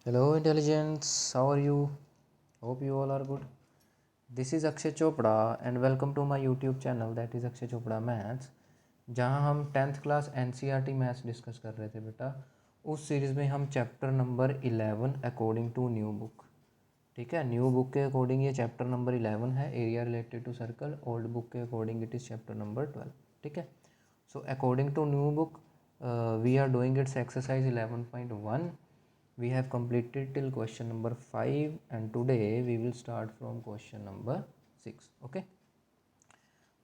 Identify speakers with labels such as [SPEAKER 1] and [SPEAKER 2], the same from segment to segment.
[SPEAKER 1] Hello, intelligence. How are you? Hope you all are good. This is Akshay Chopra and welcome to my YouTube channel that is Akshay Chopra Maths. जहाँ हम 10th class NCERT maths discuss कर रहे थे बेटा, उस series में हम chapter number 11 according to new book, ठीक है, न्यू बुक के अकॉर्डिंग ये चैप्टर नंबर 11 है, area related to circle. Old book के according it is chapter number 12, ठीक है। So according to new book we are doing its exercise 11.1. We have completed till question number 5 and today we will start from question number 6. Okay,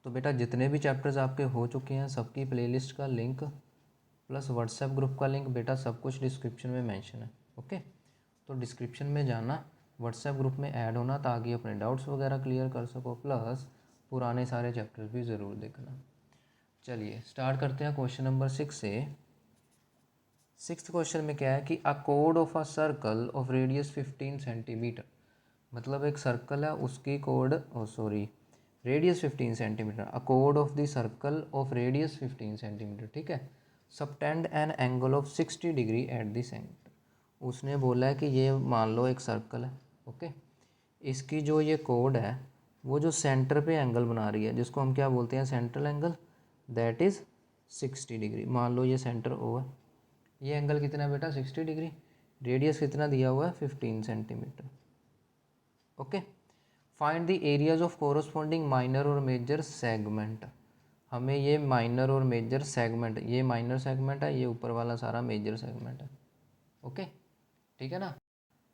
[SPEAKER 1] तो बेटा जितने भी chapters आपके हो चुके हैं सबकी प्लेलिस्ट का लिंक प्लस व्हाट्सएप ग्रुप का लिंक बेटा सब कुछ डिस्क्रिप्शन में मेंशन है। ओके, तो डिस्क्रिप्शन में जाना, व्हाट्सएप ग्रुप में ऐड होना ताकि अपने डाउट्स वगैरह क्लियर कर सको, प्लस पुराने सारे चैप्टर्स भी ज़रूर देखना। चलिए स्टार्ट करते हैं क्वेश्चन नंबर 6 से। सिक्स्थ क्वेश्चन में क्या है कि a code of a circle of radius 15 centimetre, मतलब एक सर्कल है उसकी code radius 15 centimetre, a code of the circle of radius 15 centimetre, ठीक है, subtend an angle of 60 degree at the centre. उसने बोला है कि ये मान लो एक सर्कल है, ओके, इसकी जो ये कोड है वो जो सेंटर पे एंगल बना रही है जिसको हम क्या बोलते हैं, central angle, that is 60 degree. मान लो ये सेंटर ओ है, ये एंगल कितना है बेटा 60 डिग्री, रेडियस कितना दिया हुआ है 15 centimetre. Okay, find the areas of corresponding minor और मेजर सेगमेंट। हमें ये माइनर और मेजर सेगमेंट, ये माइनर सेगमेंट है, ये ऊपर वाला सारा मेजर सेगमेंट है। ओके, ठीक है ना।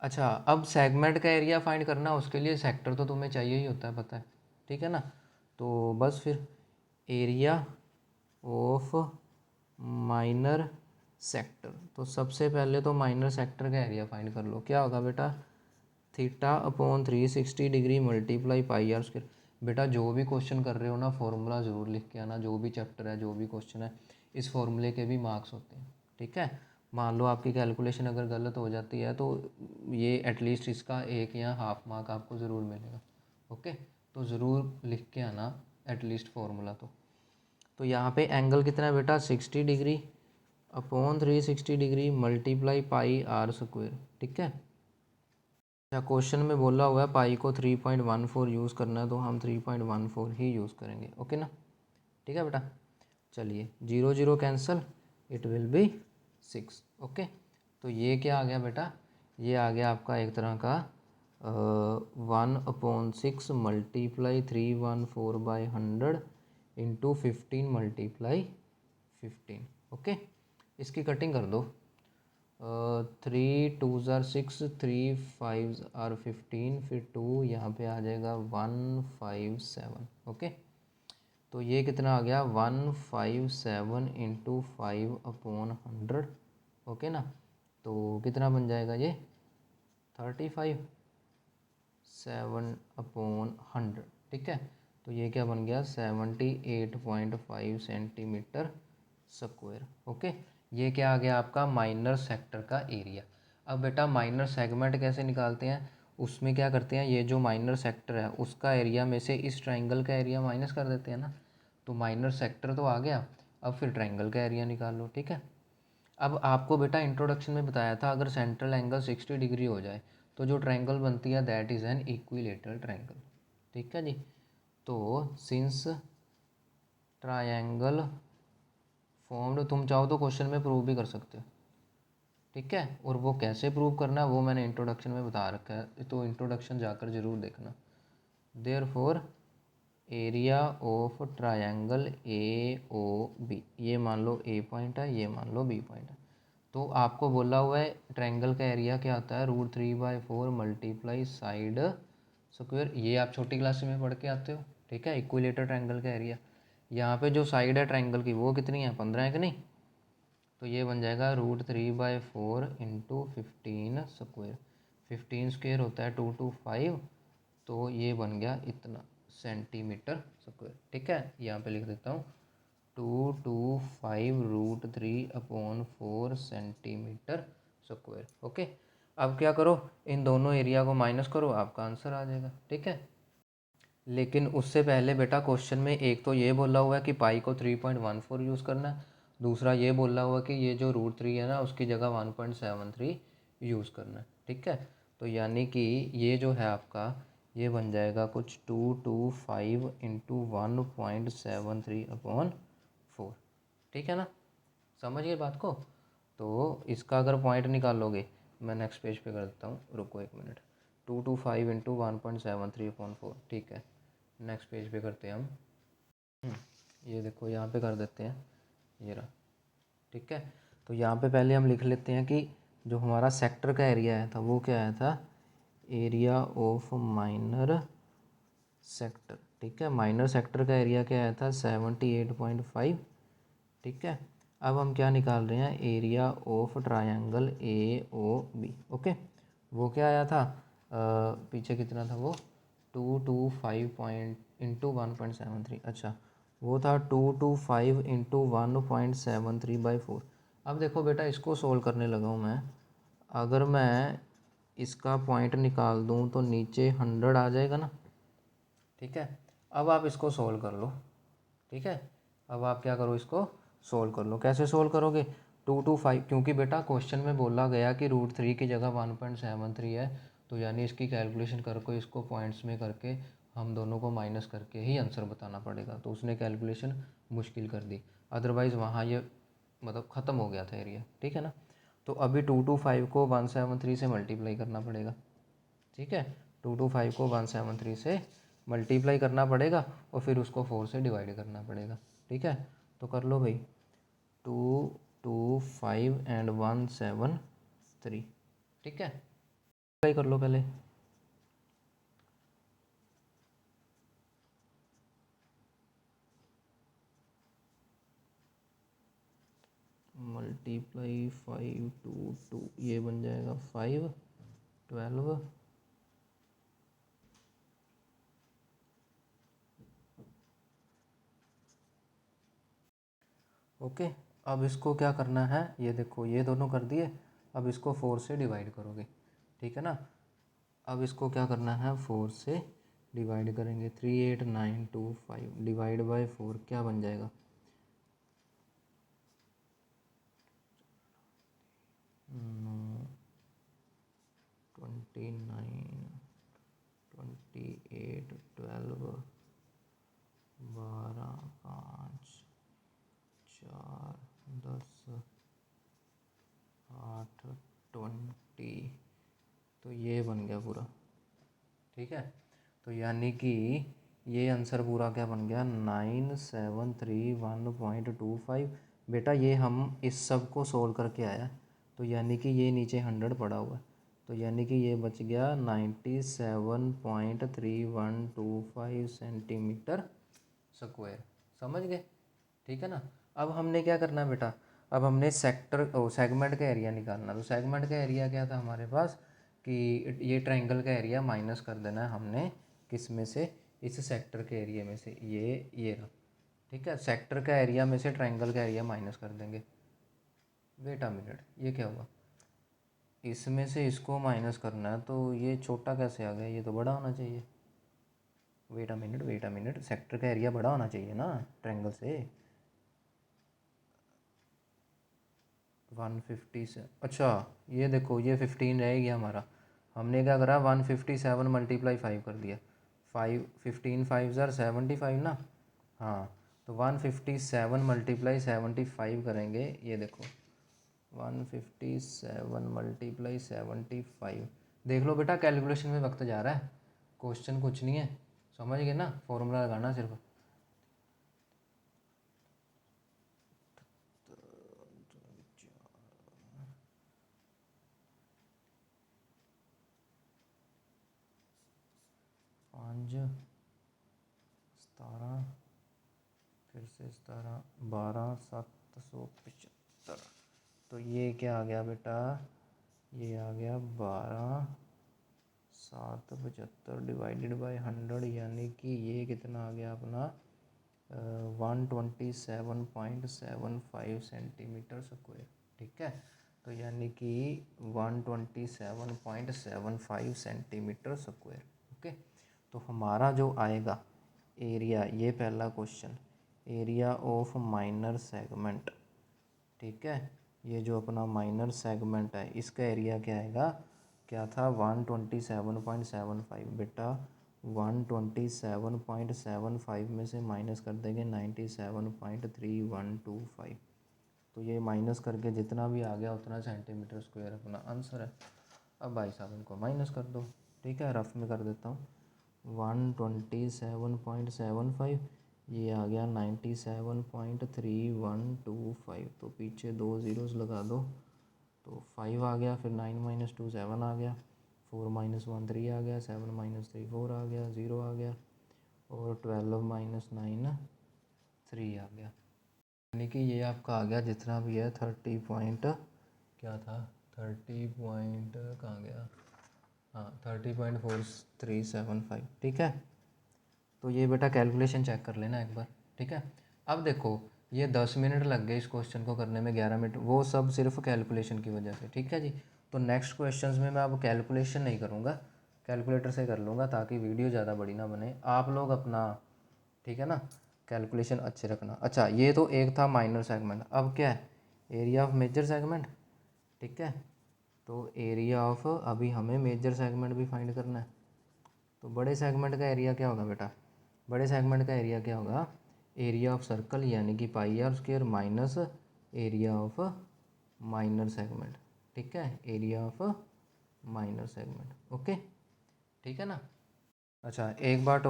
[SPEAKER 1] अच्छा, अब सेगमेंट का एरिया फाइंड करना, उसके लिए सेक्टर तो तुम्हें चाहिए ही होता है, पता है, ठीक है ना। तो बस फिर एरिया ऑफ माइनर सेक्टर, तो सबसे पहले तो माइनर सेक्टर का एरिया फाइंड कर लो। क्या होगा बेटा, theta upon 360 degree multiply pi are square. बेटा जो भी क्वेश्चन कर रहे हो ना फॉर्मूला ज़रूर लिख के आना, जो भी चैप्टर है जो भी क्वेश्चन है इस फॉर्मूले के भी मार्क्स होते हैं, ठीक है। मान लो आपकी कैलकुलेशन अगर गलत हो जाती है तो ये एटलीस्ट इसका 1 या हाफ मार्क आपको ज़रूर मिलेगा। ओके, तो ज़रूर लिख के आना एटलीस्ट फार्मूला। तो यहाँ पे एंगल कितना है बेटा 60 degree upon 360 degree multiply pi are square, ठीक है। अच्छा, क्वेश्चन में बोला हुआ है पाई को 3.14 यूज़ करना है तो हम 3.14 ही यूज़ करेंगे, ओके ना, ठीक है बेटा। चलिए 0 0 cancel, it will be 6। Okay, तो ये क्या आ गया बेटा, ये आ गया आपका एक तरह का 1/6 मल्टीप्लाई 314/100 इंटू 15 मल्टीप्लाई 15। ओके, इसकी कटिंग कर दो, 3 2 ज़ार 6, 3 5 ज़ार 15, फिर 2 यहाँ पे आ जाएगा 157। ओके, तो ये कितना आ गया 157 इंटू 5/100, ओके ना। तो कितना बन जाएगा ये 35 7/100, ठीक है। तो ये क्या बन गया 78.5 सेंटीमीटर स्क्वायर। ओके, ये क्या आ गया आपका माइनर सेक्टर का एरिया। अब बेटा माइनर सेगमेंट कैसे निकालते हैं, उसमें क्या करते हैं, ये जो माइनर सेक्टर है उसका एरिया में से इस ट्राइंगल का एरिया माइनस कर देते हैं ना, तो माइनर सेक्टर तो आ गया। अब फिर ट्राइंगल का एरिया निकाल लो, ठीक है। अब आपको बेटा इंट्रोडक्शन में बताया था अगर सेंट्रल एंगल 60 डिग्री हो जाए तो जो ट्रायंगल बनती है that is an equilateral triangle, ठीक है जी। तो सिंस ट्रायंगल फॉर्म्ड, तुम चाहो तो क्वेश्चन में प्रूव भी कर सकते हो, ठीक है, और वो कैसे प्रूव करना है वो मैंने इंट्रोडक्शन में बता रखा है, तो इंट्रोडक्शन जाकर ज़रूर देखना। Therefore area of triangle A O B, ये मान लो ए पॉइंट है, ये मान लो बी पॉइंट है, तो आपको बोला हुआ है ट्रायंगल का एरिया क्या होता है √3/4 मल्टीप्लाई साइड स्क्वायर। ये आप छोटी क्लास में पढ़ के आते हो, ठीक है। इक्विलेटर ट्रायंगल का एरिया, यहाँ पे जो साइड है ट्रायंगल की वो कितनी है 15 है कि नहीं, तो ये बन जाएगा √3/4 इंटू 15 स्क्वायर, 15 स्क्वायर होता है 225, तो ये बन गया इतना सेंटीमीटर स्क्वायर, ठीक है। यहाँ पे लिख देता हूँ 225√3/4 सेंटीमीटर स्क्वायर। ओके, अब क्या करो, इन दोनों एरिया को माइनस करो, आपका आंसर आ जाएगा, ठीक है। लेकिन उससे पहले बेटा क्वेश्चन में एक तो ये बोला हुआ है कि पाई को 3.14 यूज़ करना है, दूसरा ये बोला हुआ कि ये जो √3 है ना उसकी जगह 1.73 यूज़ करना है, ठीक है। तो यानी कि ये जो है आपका ये बन जाएगा कुछ 225 इंटू 1.73/4। ठीक है ना, समझ गए बात को। तो इसका अगर पॉइंट निकालोगे, मैं नेक्स्ट पेज पे कर देता हूँ, रुको एक मिनट। 225 इंटू 1.73/4, ठीक है। नेक्स्ट पेज पे करते हैं हम। ये देखो यहाँ पे कर देते हैं, ये रहा। ठीक है, तो यहाँ पे पहले हम लिख लेते हैं कि जो हमारा सेक्टर का एरिया आया था वो क्या आया था, एरिया ऑफ माइनर सेक्टर। ठीक है, माइनर सेक्टर का एरिया क्या आया था, 78.5। ठीक है, अब हम क्या निकाल रहे हैं, area of triangle A O B. Okay, वो क्या आया था, पीछे कितना था वो, 225 पॉइंट इंटू 1.73। अच्छा, वो था 225 इंटू 1.73/4। अब देखो बेटा, इसको सोल्व करने लगा हूँ मैं। अगर मैं इसका पॉइंट निकाल दूँ तो नीचे 100 आ जाएगा ना। ठीक है, अब आप इसको सोल्व कर लो। ठीक है, अब आप क्या करो, इसको सोल्व कर लो। कैसे सोल्व करोगे, 225, क्योंकि बेटा क्वेश्चन में बोला गया कि √3 की जगह 1.73 है, तो यानी इसकी कैलकुलेशन करके इसको पॉइंट्स में करके हम दोनों को माइनस करके ही आंसर बताना पड़ेगा। तो उसने कैलकुलेशन मुश्किल कर दी, अदरवाइज़ वहाँ ये मतलब ख़त्म हो गया था एरिया। ठीक है ना, तो अभी 225 को 173 से मल्टीप्लाई करना पड़ेगा। ठीक है, 225 को 173 से मल्टीप्लाई करना पड़ेगा और फिर उसको 4 से डिवाइड करना पड़ेगा। ठीक है, तो कर लो भाई, 225 एंड 173। ठीक है, मल्टीप्लाई कर लो पहले। मल्टीप्लाई 5 2 2, ये बन जाएगा 5 12। ओके, अब इसको क्या करना है, ये देखो ये दोनों कर दिए, अब इसको 4 से डिवाइड करोगे। ठीक है ना, अब इसको क्या करना है, 4 से डिवाइड करेंगे। 38925 डिवाइड बाय 4 क्या बन जाएगा, 29 28 12 12 5 4 10 8 20। तो ये बन गया पूरा। ठीक है, तो यानी कि ये आंसर पूरा क्या बन गया, 9731.25। बेटा ये हम इस सब को सोल्व करके आया, तो यानी कि ये नीचे 100 पड़ा हुआ है, तो यानी कि ये बच गया 97.3125 सेंटीमीटर स्क्वायर। समझ गए। ठीक है ना, अब हमने क्या करना है बेटा, अब हमने सेगमेंट का एरिया निकालना। तो सेगमेंट का एरिया क्या था हमारे पास कि ये ट्रायंगल का एरिया माइनस कर देना है हमने, किस में से, इस सेक्टर के एरिया में से, ये रहा। ठीक है, सेक्टर का एरिया में से ट्रायंगल का एरिया माइनस कर देंगे। वेट अ मिनट, ये क्या हुआ, इसमें से इसको माइनस करना है, तो ये छोटा कैसे आ गया, ये तो बड़ा होना चाहिए। वेट अ मिनट, सेक्टर का एरिया बड़ा होना चाहिए ना ट्रायंगल से। 150 से, अच्छा ये देखो ये 15 रहेगी हमारा। हमने क्या करा, 157 मल्टीप्लाई 5 कर दिया। 5 15 5 ज़र 75 ना। हाँ, तो 157 मल्टीप्लाई 75 करेंगे। ये देखो 157 मल्टीप्लाई 75। देख लो बेटा, कैलकुलेशन में वक्त जा रहा है, क्वेश्चन कुछ नहीं है। समझ गए ना, फॉर्मूला लगाना सिर्फ। 5 17, फिर से 17 12 775। तो ये क्या आ गया बेटा, ये आ गया 12 775 डिवाइडेड बाई 100, यानी कि ये कितना आ गया अपना, 127.75 सेंटीमीटर स्क्वायर। ठीक है, तो यानी कि 127.75 सेंटीमीटर स्क्वायर। ओके, तो हमारा जो आएगा एरिया, ये पहला question, area of minor segment. ठीक है, ये जो अपना माइनर सेगमेंट है इसका एरिया क्या आएगा, क्या था 127.75 बेटा 127.75 में से माइनस कर देंगे 97.3125। तो ये माइनस करके जितना भी आ गया उतना सेंटीमीटर स्क्वायर अपना आंसर है। अब भाई साहब इनको माइनस कर दो, ठीक है, रफ में कर देता हूँ। 127.75 ये आ गया 97.3125, तो पीछे 2 ज़ीरोज़ लगा दो तो 5 आ गया, फिर 9 - 2 7 आ गया, 4 - 1 3 आ गया, 7 - 3 4 आ गया, 0 आ गया, और 12 - 9 3 आ गया। यानी कि ये आपका आ गया जितना भी है 30 पॉइंट, क्या था 30 पॉइंट कहाँ गया, हाँ 30.4375, ठीक है। तो ये बेटा कैलकुलेशन चेक कर लेना एक बार, ठीक है। अब देखो ये 10 मिनट लग गए इस क्वेश्चन को करने में, 11 मिनट, वो सब सिर्फ कैलकुलेशन की वजह से, ठीक है जी। तो नेक्स्ट क्वेश्चंस में मैं अब कैलकुलेशन नहीं करूँगा, कैलकुलेटर से कर लूँगा ताकि वीडियो ज़्यादा बड़ी ना बने। आप लोग अपना, ठीक है ना, कैलकुलेशन अच्छे रखना। अच्छा ये तो एक था माइनर सेगमेंट, अब क्या है एरिया ऑफ मेजर सेगमेंट, ठीक है। तो एरिया ऑफ, अभी हमें मेजर सेगमेंट भी फाइंड करना है। तो बड़े सेगमेंट का एरिया क्या होगा बेटा, बड़े सेगमेंट का एरिया क्या होगा, एरिया ऑफ सर्कल यानी कि pi are square minus area of minor segment, ठीक है, area of minor segment, okay, ठीक है ना। अच्छा एक बात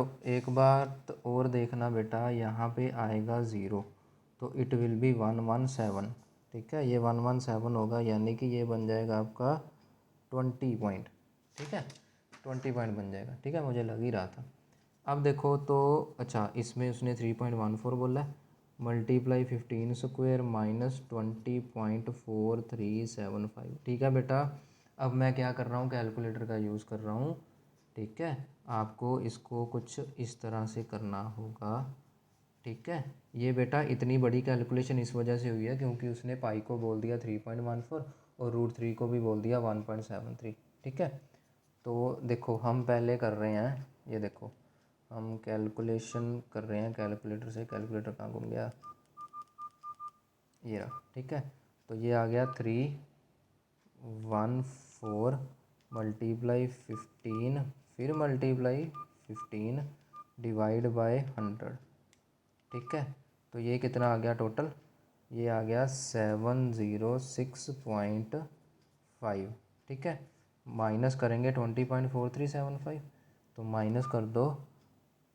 [SPEAKER 1] और देखना बेटा, यहाँ पे आएगा 0 तो इट विल बी 117, ठीक है, ये 117 होगा, यानी कि ये बन जाएगा आपका 20 पॉइंट, ठीक है, 20 पॉइंट बन जाएगा, ठीक है, मुझे लग ही रहा था। अब देखो तो अच्छा इसमें उसने 3.14 बोला है, मल्टीप्लाई 15 स्क्वायर माइनस 20.4375, ठीक है बेटा। अब मैं क्या कर रहा हूँ, कैलकुलेटर का यूज़ कर रहा हूँ, ठीक है। आपको इसको कुछ इस तरह से करना होगा, ठीक है। ये बेटा इतनी बड़ी कैलकुलेशन इस वजह से हुई है क्योंकि उसने पाई को बोल दिया 3.14 और √3 को भी बोल दिया 1.73, ठीक है। तो देखो हम पहले कर रहे हैं, ये देखो हम कैलकुलेशन कर रहे हैं कैलकुलेटर से, कैलकुलेटर कहाँ घूम गया, ये रहा, ठीक है। तो ये आ गया 314 मल्टीप्लाई 15 फिर मल्टीप्लाई 15 डिवाइड बाय 100, ठीक है। तो ये कितना आ गया टोटल, ये आ गया 706.5, ठीक है। माइनस करेंगे 20.4375, तो माइनस कर दो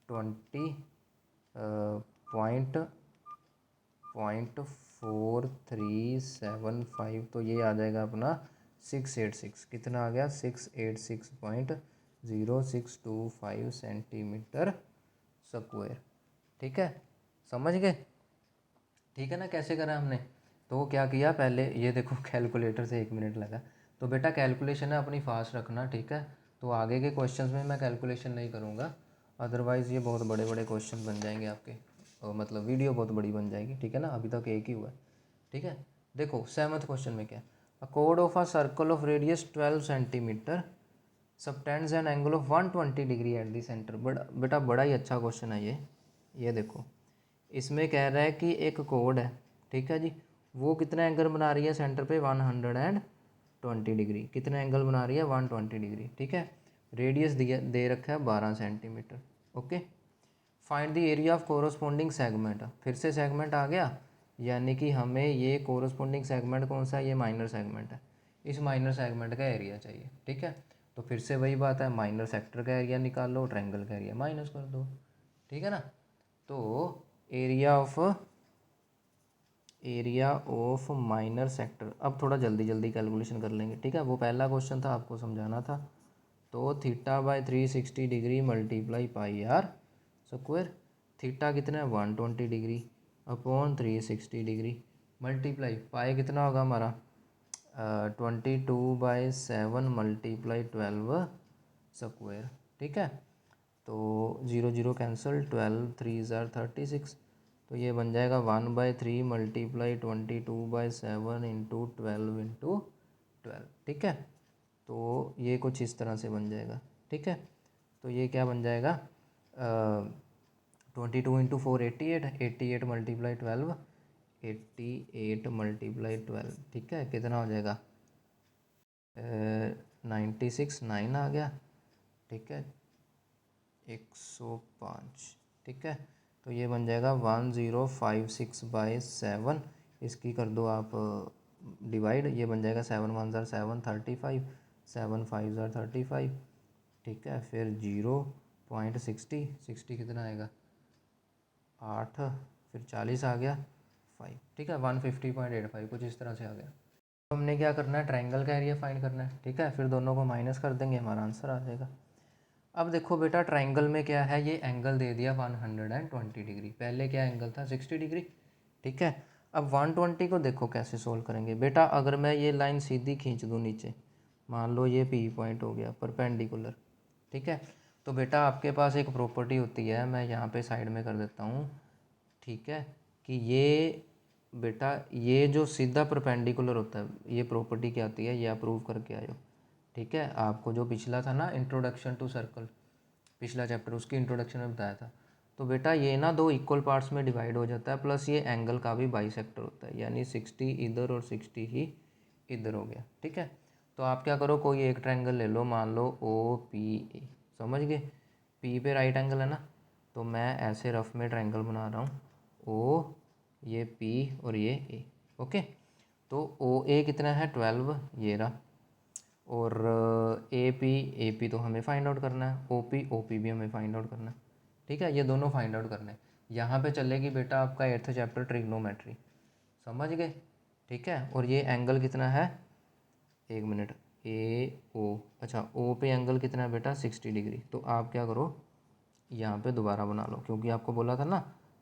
[SPEAKER 1] 20.4375, तो ये आ जाएगा अपना 686, कितना आ गया 686.0625 सेंटीमीटर स्क्वायर, ठीक है, समझ गए, ठीक है ना, कैसे करा हमने। तो क्या किया पहले, ये देखो कैलकुलेटर से 1 मिनट लगा, तो बेटा कैलकुलेशन है अपनी फास्ट रखना, ठीक है। तो आगे के क्वेश्चंस में मैं कैलकुलेशन नहीं करूँगा, अदरवाइज़ ये बहुत बड़े बड़े क्वेश्चन बन जाएंगे आपके, और मतलब वीडियो बहुत बड़ी बन जाएगी, ठीक है ना। अभी तक एक ही हुआ है, ठीक है। देखो 7th क्वेश्चन में क्या, a code of a circle of radius 12 centimetre subtends an angle of 120 degree at the centre. बड़ा बेटा बड़ा ही अच्छा क्वेश्चन है ये देखो इसमें कह रहा है कि एक कोड है, ठीक है जी, वो कितना एंगल बना रही है सेंटर पे 120 डिग्री, कितना एंगल बना रही है 120 डिग्री, ठीक है। रेडियस दिया दे रखा है 12 centimetre, okay. Find the area of corresponding segment, फिर से सेगमेंट आ गया, यानी कि हमें ये कोरोस्पोंडिंग सेगमेंट कौन सा है, ये माइनर सेगमेंट है, इस माइनर सेगमेंट का एरिया चाहिए, ठीक है। तो फिर से वही बात है, माइनर सेक्टर का एरिया निकाल लो, ट्रायंगल का एरिया माइनस कर दो, ठीक है ना। तो एरिया ऑफ माइनर सेक्टर, अब थोड़ा जल्दी जल्दी कैलकुलेशन कर लेंगे, ठीक है। वो पहला क्वेश्चन था आपको समझाना था, तो θ/360 degree multiply pi are square, theta कितना है 120 degree upon 360 degree multiply pi कितना होगा हमारा 22/7 मल्टीप्लाई 12 स्क्वायर, ठीक है। तो 0 0 कैंसिल, 12 3 ज़ार 36, तो ये बन जाएगा 1/3 मल्टीप्लाई 22/7 इंटू 12, ठीक है। तो ये कुछ इस तरह से बन जाएगा, ठीक है। तो ये क्या बन जाएगा 22 इंटू 4 88, 88 मल्टीप्लाई 12, 88 मल्टीप्लाई 12, ठीक है, कितना हो जाएगा 96 9 आ गया, ठीक है, 105, ठीक है। तो ये बन जाएगा 1056/7, इसकी कर दो आप डिवाइड, ये बन जाएगा 7 1 ज़र 7 35, 7 5 ज़र 35, ठीक है। फिर 0.60 कितना आएगा 8, फिर 40 आ गया 5, ठीक है, 150.85 कुछ इस तरह से आ गया। तो हमने क्या करना है, ट्रायंगल का एरिया फाइंड करना है, ठीक है। फिर दोनों को माइनस कर देंगे, हमारा आंसर आ जाएगा। अब देखो बेटा ट्रायंगल में क्या है, ये एंगल दे दिया 120 डिग्री, पहले क्या एंगल था 60 डिग्री, ठीक है। अब 120 को देखो कैसे सोल्व करेंगे बेटा। अगर मैं ये लाइन सीधी खींच दूँ नीचे, मान लो ये पी पॉइंट हो गया परपेंडिकुलर, ठीक है। तो बेटा आपके पास एक प्रॉपर्टी होती है, मैं यहाँ पे साइड में कर देता हूँ, ठीक है, कि ये बेटा ये जो सीधा परपेंडिकुलर होता है, ये प्रॉपर्टी क्या आती है, ये अप्रूव करके आयो, ठीक है। आपको जो पिछला था ना इंट्रोडक्शन टू सर्कल, पिछला चैप्टर, उसकी इंट्रोडक्शन में बताया था। तो बेटा ये ना दो इक्वल पार्ट्स में डिवाइड हो जाता है, प्लस ये एंगल का भी बाइसेक्टर होता है, यानी 60 इधर और 60 ही इधर हो गया, ठीक है। तो आप क्या करो, कोई एक ट्रायंगल ले लो, मान लो OPA, समझ गए, पी पे राइट एंगल है ना, तो मैं ऐसे रफ में ट्रायंगल बना रहा हूँ, O, ये P और ये A, ओके। तो OA कितना है 12, ये रहा, और AP तो हमें फाइंड आउट करना है, OP भी हमें फाइंड आउट करना है, ठीक है। ये दोनों फाइंड आउट करने हैं। यहाँ पे चलेगी बेटा आपका 8th चैप्टर ट्रिग्नोमेट्री, समझ गए, ठीक है। और ये एंगल कितना है, एक मिनट, AO, अच्छा O पे एंगल कितना है बेटा 60 डिग्री। तो आप क्या करो, यहाँ पे दोबारा बना लो, क्योंकि आपको बोला था ना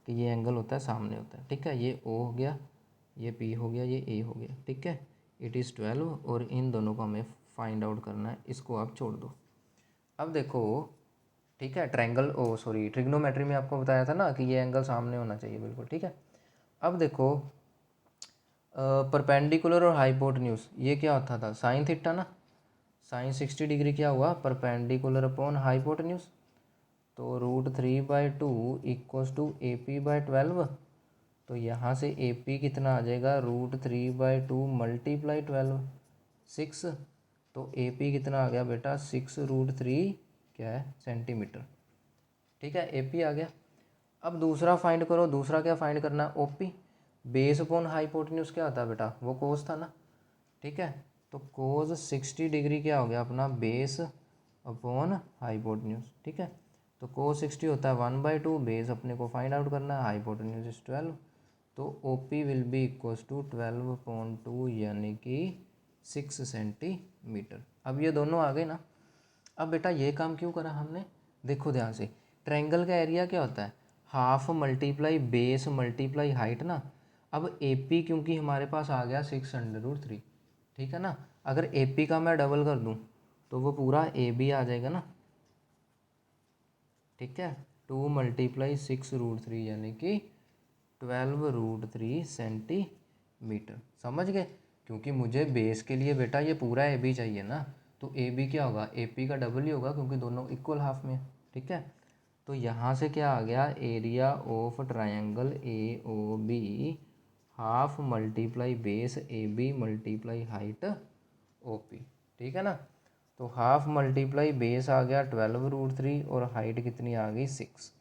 [SPEAKER 1] कि ये एंगल होता है सामने होता है, ठीक है। ये O हो गया, ये P हो गया, ये A हो गया, ठीक है। इट इज़ 12 और इन दोनों को हमें फाइंड आउट करना है, इसको आप छोड़ दो। अब देखो, ठीक है, ट्रायंगल सॉरी ट्रिग्नोमेट्री में आपको बताया था ना कि ये एंगल सामने होना चाहिए, बिल्कुल ठीक है। अब देखो परपेंडिकुलर और हाइपोटेन्यूज, ये क्या होता था, साइन थीटा ना, साइन 60 डिग्री क्या हुआ, परपेंडिकुलर अपॉन हाइपोटेन्यूज, तो √3/2 इक्वल्स टू AP/12। तो यहाँ से AP कितना आ जाएगा, √3/2 मल्टीप्लाई 12, 6। तो AP कितना आ गया बेटा 6√3 क्या है सेंटीमीटर, ठीक है, AP आ गया। अब दूसरा फाइंड करो, दूसरा क्या फाइंड करना है, OP, बेस अपॉन हाइपोटेन्यूज क्या होता है बेटा, वो कोस था ना, ठीक है। तो कोस 60 डिग्री क्या हो गया अपना, बेस अपॉन हाइपोटेन्यूज, ठीक है। तो कोस 60 होता है 1/2, बेस अपने को फाइंड आउट करना है, हाइपोटेन्यूज इज 12। तो OP will be equals to 12/2 यानी कि 6 सेंटीमीटर। अब ये दोनों आ गए ना। अब बेटा ये काम क्यों करा हमने, देखो ध्यान से, ट्रायंगल का एरिया क्या होता है, half multiply base multiply height ना। अब AP क्योंकि हमारे पास आ गया 6√3, ठीक है ना। अगर AP का मैं डबल कर दूं तो वो पूरा AB आ जाएगा ना, ठीक है। 2 × 6√3 यानी कि 12√3 सेंटीमीटर, समझ गए। क्योंकि मुझे बेस के लिए बेटा ये पूरा AB चाहिए ना, तो AB क्या होगा, AP का डबल ही होगा, क्योंकि दोनों इक्वल हाफ में, ठीक है। तो यहाँ से क्या आ गया, area of triangle AOB half multiply base AB multiply height OP, ठीक है ना। तो हाफ मल्टीप्लाई बेस आ गया 12√3 और हाइट कितनी आ गई 6,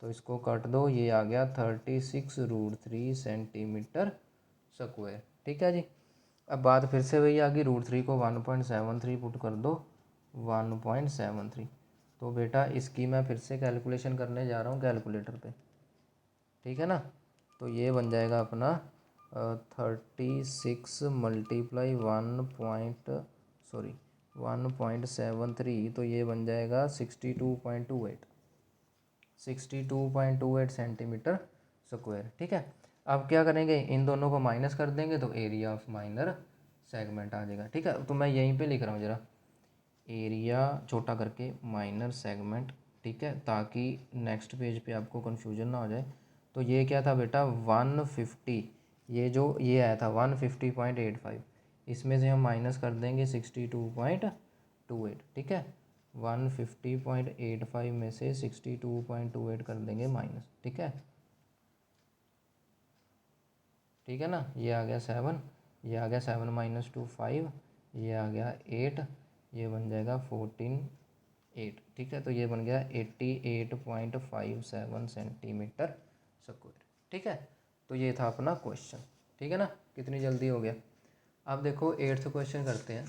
[SPEAKER 1] तो इसको काट दो, ये आ गया 36√3 सेंटीमीटर स्क्वायर, ठीक है जी। अब बात फिर से वही आ गई, √3 को 1.73 पुट कर दो, 1.73। तो बेटा इसकी मैं फिर से कैलकुलेशन करने जा रहा हूँ कैलकुलेटर पे, ठीक है ना। तो ये बन जाएगा अपना 36 मल्टीप्लाई 1.73, तो ये बन जाएगा 62.28 सेंटीमीटर स्क्वायर, ठीक है। अब क्या करेंगे, इन दोनों को माइनस कर देंगे तो एरिया ऑफ माइनर सेगमेंट आ जाएगा, ठीक है। तो मैं यहीं पे लिख रहा हूँ जरा, एरिया छोटा करके माइनर सेगमेंट, ठीक है, ताकि नेक्स्ट पेज पे आपको कन्फ्यूजन ना हो जाए। तो ये क्या था बेटा 150, ये आया था 150.85, इसमें से हम माइनस कर देंगे 62.28, ठीक है। 150.85 में से 62.28 कर देंगे माइनस, ठीक है, ठीक है ना। ये आ गया 7, ये आ गया 7 - 2 5, ये आ गया 8, ये बन जाएगा 14.8, ठीक है। तो ये बन गया 88.57 सेंटीमीटर स्क्वायर, ठीक है। तो ये था अपना क्वेश्चन, ठीक है ना, कितनी जल्दी हो गया। अब देखो 8th क्वेश्चन करते हैं,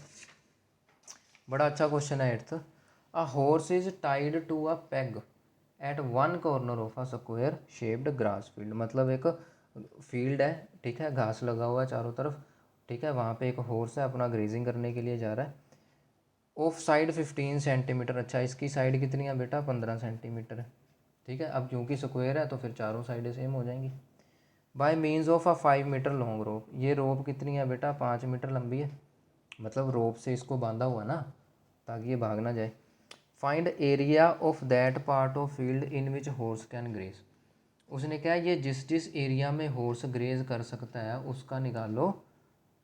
[SPEAKER 1] बड़ा अच्छा क्वेश्चन है 8th। A horse is tied to a peg at one corner of a square shaped grass field, मतलब एक फील्ड है, ठीक है, घास लगा हुआ है चारों तरफ, ठीक है। वहाँ पे एक हॉर्स है, अपना ग्रेजिंग करने के लिए जा रहा है। ऑफ साइड 15 सेंटीमीटर, अच्छा इसकी साइड कितनी है बेटा, 15 सेंटीमीटर है, ठीक है। अब क्योंकि स्क्वायर है तो फिर चारों साइडें सेम हो जाएंगी। By means of a 5 metre long rope, ये रोप कितनी है बेटा, 5 मीटर लंबी है, मतलब रोप से इसको बांधा हुआ ना ताकि ये भाग ना जाए। Find area of that part of field in which horse can graze, उसने क्या, ये जिस जिस एरिया में हॉर्स ग्रेज कर सकता है उसका निकालो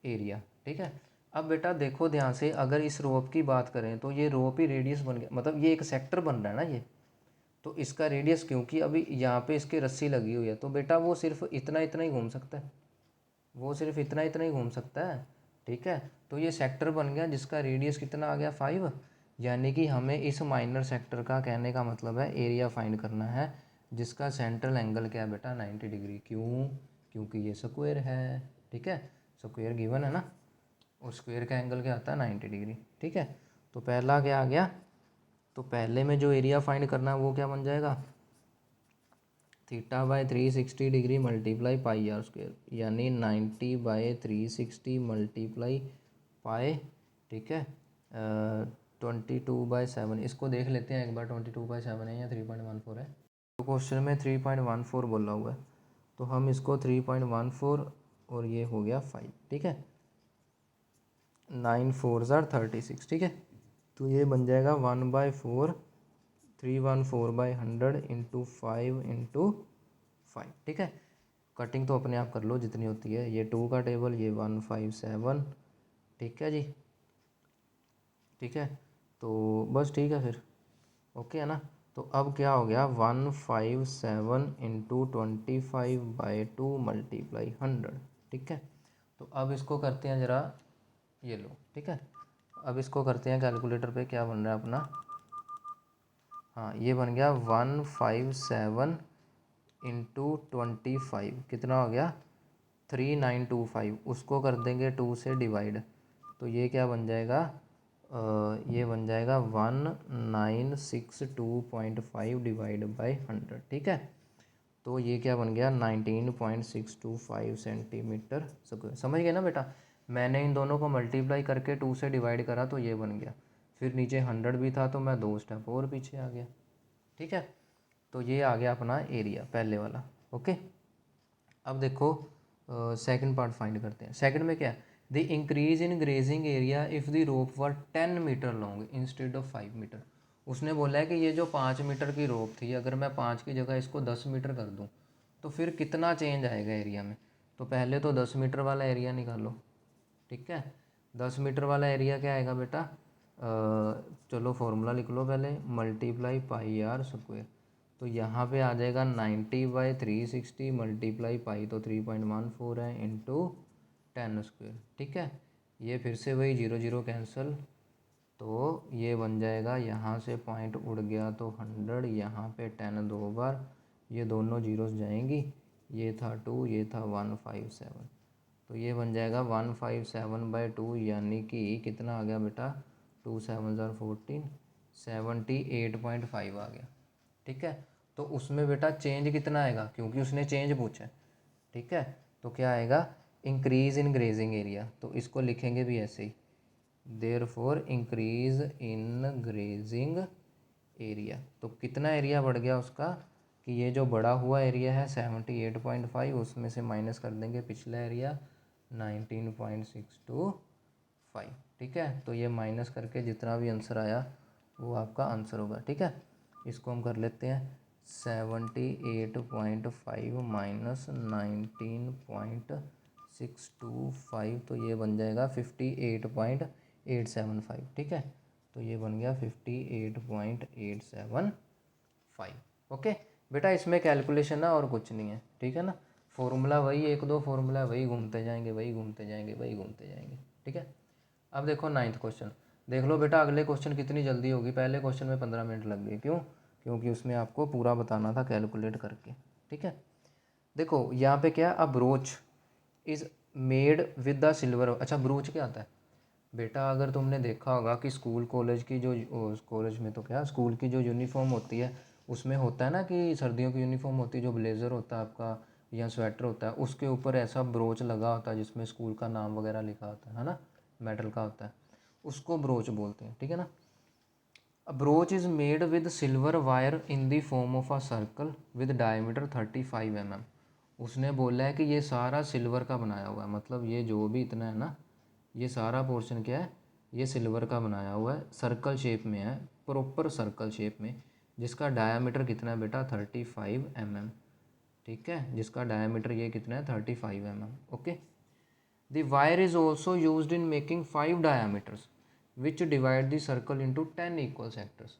[SPEAKER 1] एरिया, ठीक है। अब बेटा देखो ध्यान से, अगर इस रोप की बात करें तो ये रोप ही रेडियस बन गया, मतलब ये एक सेक्टर बन रहा है ना ये, तो इसका रेडियस, क्योंकि अभी यहाँ पे इसकी रस्सी लगी हुई है तो बेटा वो सिर्फ इतना इतना ही घूम सकता है, वो सिर्फ इतना इतना ही घूम सकता है, ठीक है। तो ये सेक्टर बन गया जिसका रेडियस कितना आ गया 5, यानी कि हमें इस माइनर सेक्टर का, कहने का मतलब है एरिया फाइंड करना है जिसका सेंट्रल एंगल क्या है बेटा 90 डिग्री। क्यों, क्योंकि ये स्क्वायर है, ठीक है, स्क्वायर गिवन है ना, और स्क्वायर का एंगल क्या आता है 90 डिग्री, ठीक है। तो पहला क्या आ गया, तो पहले में जो एरिया फाइंड करना है वो क्या बन जाएगा, theta by 360 degree multiply pi are square, यानी 90 बाय 360 मल्टीप्लाई पाए, ठीक है, 22/7। इसको देख लेते हैं एक बार, 22/7 है या 3.14 है। तो क्वेश्चन में 3.14 बोला हुआ है, तो हम इसको 3.14 और ये हो गया 5, ठीक है, 9 4 36, ठीक है। तो ये बन जाएगा 1/4, 314/100 इंटू 5 इंटू 5, ठीक है। कटिंग तो अपने आप कर लो जितनी होती है, ये 2 का टेबल, ये 157, ठीक है जी, ठीक है। तो बस ठीक है फिर, ओके है ना। तो अब क्या हो गया, 157 इंटू 25/2 मल्टीप्लाई 100, ठीक है। तो अब इसको करते हैं ज़रा, ये लो, ठीक है। अब इसको करते हैं कैलकुलेटर पे, क्या बन रहा है अपना, हाँ ये बन गया 157 इंटू 25, कितना हो गया 3925, उसको कर देंगे 2 से डिवाइड, तो ये क्या बन जाएगा, ये बन जाएगा 1962.5 डिवाइड बाई 100, ठीक है। तो ये क्या बन गया 19.625 सेंटीमीटर स्क्वायर, समझ गए ना बेटा। मैंने इन दोनों को मल्टीप्लाई करके 2 से डिवाइड करा तो ये बन गया, फिर नीचे 100 भी था तो मैं 2 स्टेप और पीछे आ गया, ठीक है। तो ये आ गया अपना एरिया पहले वाला, ओके। अब देखो सेकंड पार्ट फाइंड करते हैं। सेकंड में क्या है, the increase in grazing area if the rope were 10 metre long instead of 5 metre. उसने बोला है कि ये जो 5 मीटर की रोप थी, अगर मैं 5 की जगह इसको 10 मीटर कर दूँ तो फिर कितना चेंज आएगा एरिया में। तो पहले तो 10 मीटर वाला एरिया निकालो, ठीक है। 10 मीटर वाला एरिया क्या आएगा बेटा, चलो फॉर्मूला लिख लो पहले, मल्टीप्लाई पाई आर स्क्वायर। तो यहाँ पे आ जाएगा 90/360 मल्टीप्लाई पाई, तो 3.14 है, इंटू 10 स्क्वायर, ठीक है। ये फिर से वही 0 0 कैंसिल, तो ये बन जाएगा, यहाँ से पॉइंट उड़ गया तो 100, यहाँ पे 10 2 बार, ये दोनों जीरोस जाएंगी, ये था 2, ये था 157, तो ये बन जाएगा 157/2, यानी कि कितना आ गया बेटा, 2 7 14, 78.5 आ गया, ठीक है। तो उसमें बेटा चेंज कितना आएगा, क्योंकि उसने चेंज पूछा है, ठीक है। तो क्या आएगा, इंक्रीज़ इन ग्रेजिंग एरिया, तो इसको लिखेंगे भी ऐसे ही, therefore increase in grazing area. तो कितना एरिया बढ़ गया उसका, कि ये जो बड़ा हुआ एरिया है 78.5, उसमें से माइनस कर देंगे पिछला एरिया 19.625, ठीक है। तो ये माइनस करके जितना भी आंसर आया वो आपका आंसर होगा, ठीक है। इसको हम कर लेते हैं, 78.5 माइनस 19.625, तो ये बन जाएगा 58.875, ठीक है। तो ये बन गया 58.875, ओके बेटा। इसमें कैलकुलेशन है और कुछ नहीं है, ठीक है ना। फॉर्मूला वही, एक दो फॉर्मूला वही घूमते जाएंगे, वही घूमते जाएंगे, वही घूमते जाएंगे, ठीक है। अब देखो 9th क्वेश्चन, देख लो बेटा अगले क्वेश्चन कितनी जल्दी होगी, पहले क्वेश्चन में 15 मिनट लग गए। क्यों? क्योंकि उसमें आपको पूरा बताना था कैलकुलेट करके। ठीक है, देखो यहाँ पे क्या, a brooch is made with the silver. अच्छा, ब्रोच क्या आता है बेटा? अगर तुमने देखा होगा कि स्कूल कॉलेज की जो कॉलेज में तो क्या, स्कूल की जो यूनिफॉर्म होती है उसमें होता है ना कि सर्दियों की यूनिफॉर्म होती है, जो ब्लेज़र होता है आपका या स्वेटर होता है, उसके ऊपर ऐसा ब्रोच लगा होता है जिसमें स्कूल का नाम वगैरह लिखा होता है ना, मेटल का होता है, उसको ब्रोच बोलते हैं। ठीक है ना। A brooch is made with silver wire in the form of a circle with diameter 35 mm। उसने बोला है कि ये सारा सिल्वर का बनाया हुआ है, मतलब ये जो भी इतना है ना, ये सारा पोर्शन क्या है, ये सिल्वर का बनाया हुआ है, सर्कल शेप में है, प्रॉपर सर्कल शेप में, जिसका डायामीटर कितना है बेटा, 35 mm। ठीक है, जिसका डायामीटर ये कितना है, 35 mm। Okay. The wire is also used in making 5 diameters which divide the circle into 10 equal sectors।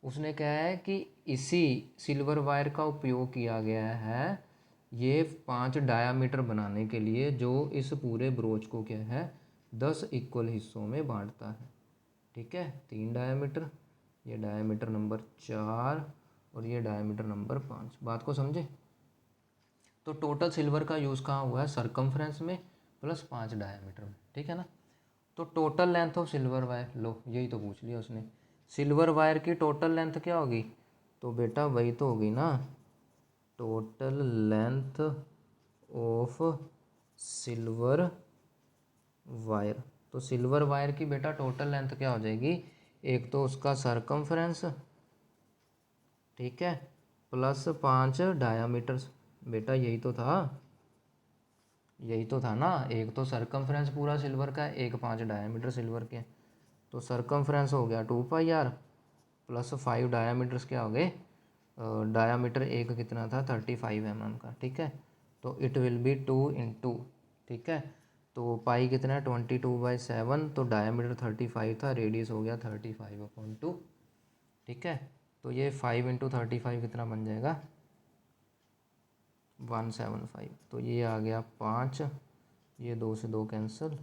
[SPEAKER 1] उसने कहा है कि इसी सिल्वर वायर का उपयोग किया गया है ये 5 डायामीटर बनाने के लिए, जो इस पूरे ब्रोच को क्या है, 10 इक्वल हिस्सों में बांटता है। ठीक है, 3 डायामीटर, ये डायामीटर नंबर 4 और ये डायामीटर नंबर 5। बात को समझे? तो टोटल सिल्वर का यूज़ कहाँ हुआ है, सरकमफ्रेंस में प्लस 5 डायमीटर में। ठीक है ना। तो total length of silver wire, लो यही तो पूछ लिया उसने, सिल्वर वायर की टोटल लेंथ क्या होगी, तो बेटा वही तो होगी ना, total length of silver wire. तो सिल्वर वायर की बेटा टोटल लेंथ क्या हो जाएगी, एक तो उसका सरकमफ्रेंस, ठीक है, प्लस 5 डायामीटर्स। बेटा यही तो था, यही तो था ना, एक तो सरकमफ्रेंस पूरा सिल्वर का है, एक 5 डायामीटर सिल्वर के। तो सरकमफ्रेंस हो गया 2πr प्लस 5 डायामीटर्स क्या हो गए, डायामीटर एक कितना था, 35 mm का। ठीक है, तो इट विल बी 2 इंटू, ठीक है, तो पाई कितना है, 22/7, तो डायामीटर 35 था, रेडियस हो गया 35/2। ठीक है, तो ये 5 इंटू 35 कितना बन जाएगा, 175। तो ये आ गया 5, ये 2 से 2 कैंसिल,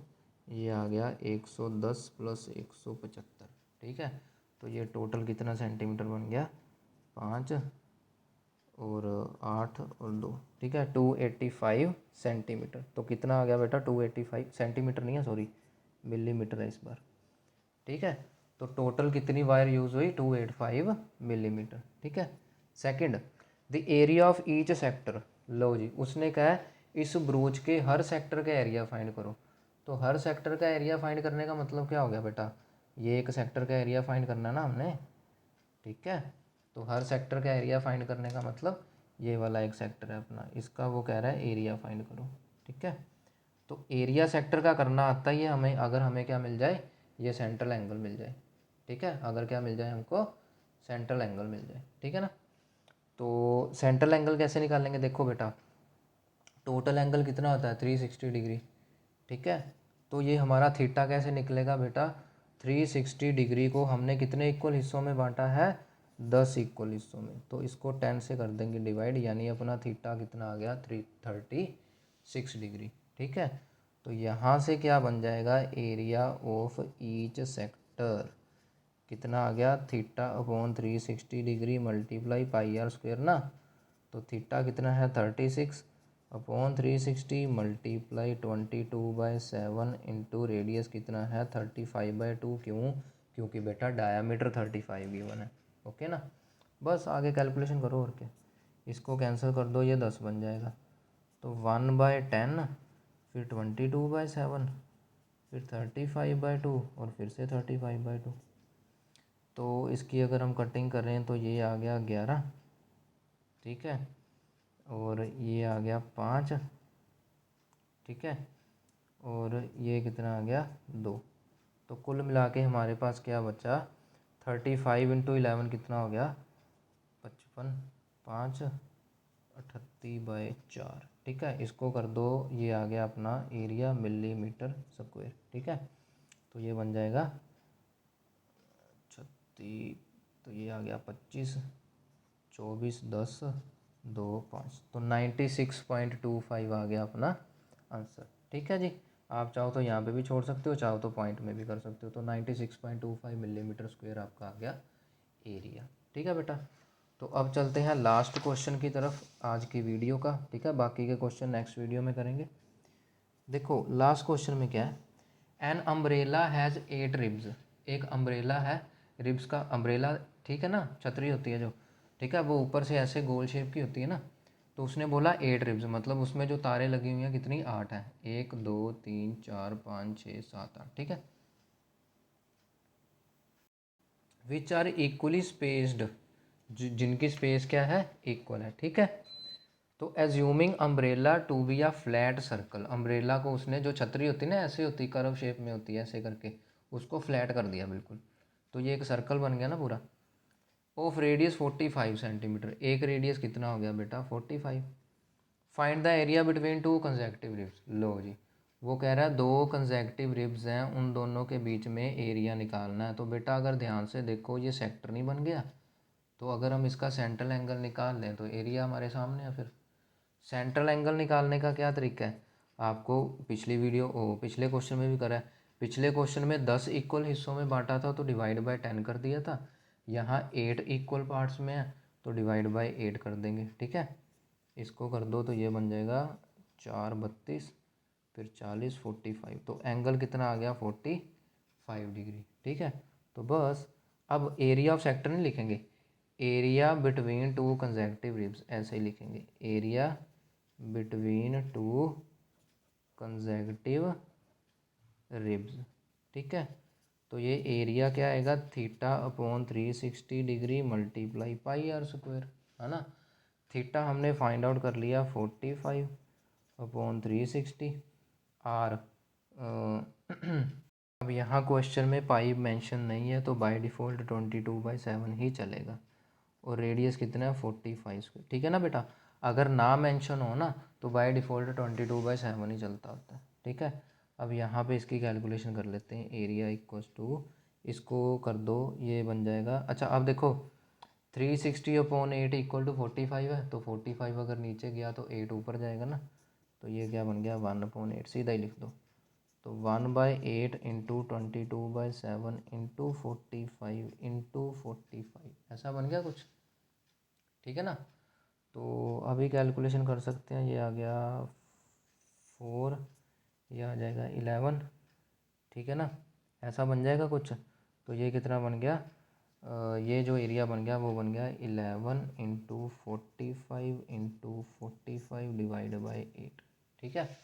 [SPEAKER 1] ये आ गया 110 प्लस 175। ठीक है, तो ये टोटल कितना सेंटीमीटर बन गया, 5 और 8 और 2, ठीक है, 285 सेंटीमीटर। तो कितना आ गया बेटा, 285 सेंटीमीटर नहीं है, सॉरी मिलीमीटर है इस बार। ठीक है, तो टोटल कितनी वायर यूज़ हुई, 285 मिलीमीटर। ठीक है। Second, the area of each sector. लो जी, उसने कहा है इस ब्रोच के हर सेक्टर का एरिया फाइंड करो। तो हर सेक्टर का एरिया फाइंड करने का मतलब क्या हो गया बेटा, ये एक सेक्टर का एरिया फाइंड करना ना हमने। ठीक है, तो हर सेक्टर का एरिया फाइंड करने का मतलब ये वाला एक सेक्टर है अपना, इसका वो कह रहा है एरिया फाइंड करो। ठीक है, तो एरिया सेक्टर का करना आता ही है हमें, अगर हमें क्या मिल जाए, ये सेंट्रल एंगल मिल जाए। ठीक है, अगर क्या मिल जाए हमको, सेंट्रल एंगल मिल जाए। ठीक है ना। तो सेंट्रल एंगल कैसे निकालेंगे, देखो बेटा टोटल एंगल कितना होता है, 360 डिग्री। ठीक है, तो ये हमारा थीटा कैसे निकलेगा बेटा, 360 डिग्री को हमने कितने इक्वल हिस्सों में बांटा है, 10 इक्वल हिस्सों में। तो इसको 10 से कर देंगे डिवाइड, यानी अपना थीटा कितना आ गया, 336 डिग्री। ठीक है, तो यहाँ से क्या बन जाएगा, एरिया ऑफ ईच सेक्टर कितना आ गया, theta upon 360 degree multiply πr² ना। तो थीटा कितना है, 36 अपॉन 360 मल्टीप्लाई 22/7 इंटू रेडियस कितना है, 35/2। क्यों? क्योंकि बेटा डायामीटर 35 गिवन है। ओके ना। बस आगे कैलकुलेशन करो और क्या, इसको कैंसिल कर दो, ये 10 बन जाएगा। तो 1/10, फिर 22/7, फिर 35/2 और फिर से 35/2। तो इसकी अगर हम कटिंग करें तो ये आ गया 11। ठीक है, और ये आ गया 5। ठीक है, और ये कितना आ गया, 2। तो कुल मिला के हमारे पास क्या बचा, 35 इंटू 11 कितना हो गया, 55, 5 38/4। ठीक है, इसको कर दो, ये आ गया अपना एरिया मिलीमीटर स्क्वायर। ठीक है, तो ये बन जाएगा 36, तो ये आ गया 25, 24, 10, 2, 5, तो 96.25 आ गया अपना आंसर। ठीक है जी, आप चाहो तो यहाँ पे भी छोड़ सकते हो, चाहो तो पॉइंट में भी कर सकते हो। तो 96.25 मिलीमीटर स्क्वायर आपका आ गया एरिया। ठीक है बेटा, तो अब चलते हैं लास्ट क्वेश्चन की तरफ आज की वीडियो का। ठीक है, बाकी के क्वेश्चन नेक्स्ट वीडियो में करेंगे। देखो लास्ट क्वेश्चन में क्या है, एन अम्ब्रेला हैज़ 8 रिब्स। एक अम्ब्रेला है, रिब्स का अम्ब्रेला, ठीक है ना, छतरी होती है जो, ठीक है, वो ऊपर से ऐसे गोल शेप की होती है ना। तो उसने बोला 8 रिब्स, मतलब उसमें जो तारे लगी हुई हैं कितनी, 8 हैं। 1 2 3 4 5 6 7 8, ठीक है। विच आर इक्वली स्पेस्ड, जिनकी स्पेस क्या है, इक्वल है। ठीक है, तो assuming umbrella to be a flat circle, umbrella को उसने, जो छतरी होती है ना ऐसे होती, कर्व शेप में होती है ऐसे करके, उसको फ्लैट कर दिया बिल्कुल। तो ये एक सर्कल बन गया ना पूरा। ऑफ रेडियस 45 सेंटीमीटर, एक रेडियस कितना हो गया बेटा, 45। Find the area between two consecutive ribs. लो जी, वो कह रहा है दो कंसेक्टिव रिब्स हैं, उन दोनों के बीच में एरिया निकालना है। तो बेटा अगर ध्यान से देखो, ये सेक्टर नहीं बन गया, तो अगर हम इसका सेंट्रल एंगल निकाल लें तो एरिया हमारे सामने है। फिर सेंट्रल एंगल निकालने का क्या तरीका है, आपको पिछले क्वेश्चन में भी करा है। पिछले क्वेश्चन में 10 इक्वल हिस्सों में बांटा था तो डिवाइड बाय 10 कर दिया था। यहाँ 8 इक्वल पार्ट्स में है तो डिवाइड बाय 8 कर देंगे। ठीक है, इसको कर दो तो ये बन जाएगा 4 32, फिर 40 45, तो एंगल कितना आ गया, 45 डिग्री। ठीक है, तो बस अब एरिया ऑफ सेक्टर नहीं लिखेंगे, area between two consecutive ribs ऐसे ही लिखेंगे, area between two consecutive ribs. ठीक है, तो ये एरिया क्या आएगा, theta upon 360 degree multiply pi are square, है ना। थीटा हमने फाइंड आउट कर लिया 45 अपॉन 360 आर। अब यहाँ क्वेश्चन में पाई मेंशन नहीं है तो बाय डिफ़ॉल्ट 22/7 ही चलेगा, और रेडियस कितना है 45। ठीक है ना बेटा, अगर ना मेंशन हो ना तो बाय डिफ़ॉल्ट 22/7 ही चलता होता है। ठीक है, अब यहाँ पे इसकी कैलकुलेशन कर लेते हैं, एरिया इक्वल्स टू, इसको कर दो, ये बन जाएगा। अच्छा अब देखो 360 अपॉन 8 इक्वल टू 45 है, तो 45 अगर नीचे गया तो 8 ऊपर जाएगा ना, तो ये क्या बन गया 1/8, सीधा ही लिख दो। तो 1/8 इंटू 22/7 इंटू 45 इंटू 45, ऐसा बन गया कुछ। ठीक है ना, तो अभी कैलकुलेशन कर सकते हैं, ये आ गया 4, ये आ जाएगा 11। ठीक है ना, ऐसा बन जाएगा कुछ। तो ये कितना बन गया, ये जो एरिया बन गया वो बन गया 11 इंटू 45 इंटू 45 डिवाइड बाई 8। ठीक है,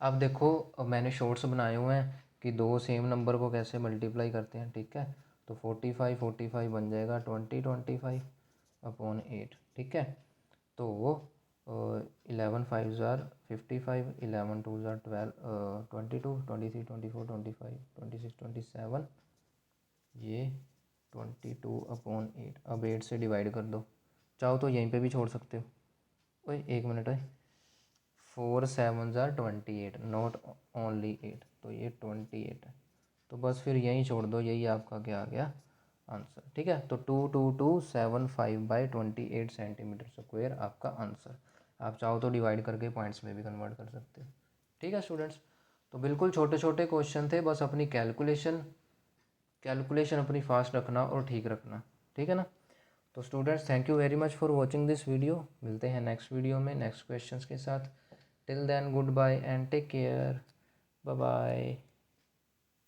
[SPEAKER 1] अब देखो, अब मैंने शॉर्ट्स बनाए हुए हैं कि दो सेम नंबर को कैसे मल्टीप्लाई करते हैं। ठीक है, तो 45 बन जाएगा 20 अपॉन 8। ठीक है, तो वो 11 5 ज़ार 55, 11 2 ज़ार 12, 22 23 24 25 26 27, ये 22 अपॉन 8। अब 8 से डिवाइड कर दो, चाहो तो यहीं पे भी छोड़ सकते हो। ओए एक मिनट है, 4 7 ज़ार 28, नॉट ओनली 8, तो ये 28 है। तो बस फिर यहीं छोड़ दो, यही आपका क्या आ गया आंसर। ठीक है, तो 22275/28 सेंटीमीटर स्क्वायर आपका आंसर। आप चाहो तो डिवाइड करके पॉइंट्स में भी कन्वर्ट कर सकते हो। ठीक है स्टूडेंट्स, तो बिल्कुल छोटे छोटे क्वेश्चन थे, बस अपनी कैलकुलेशन अपनी फास्ट रखना और ठीक रखना। ठीक है ना, तो students thank you very much for watching this video. मिलते हैं नेक्स्ट वीडियो में नेक्स्ट क्वेश्चंस के साथ। Till then good bye and take care, bye bye.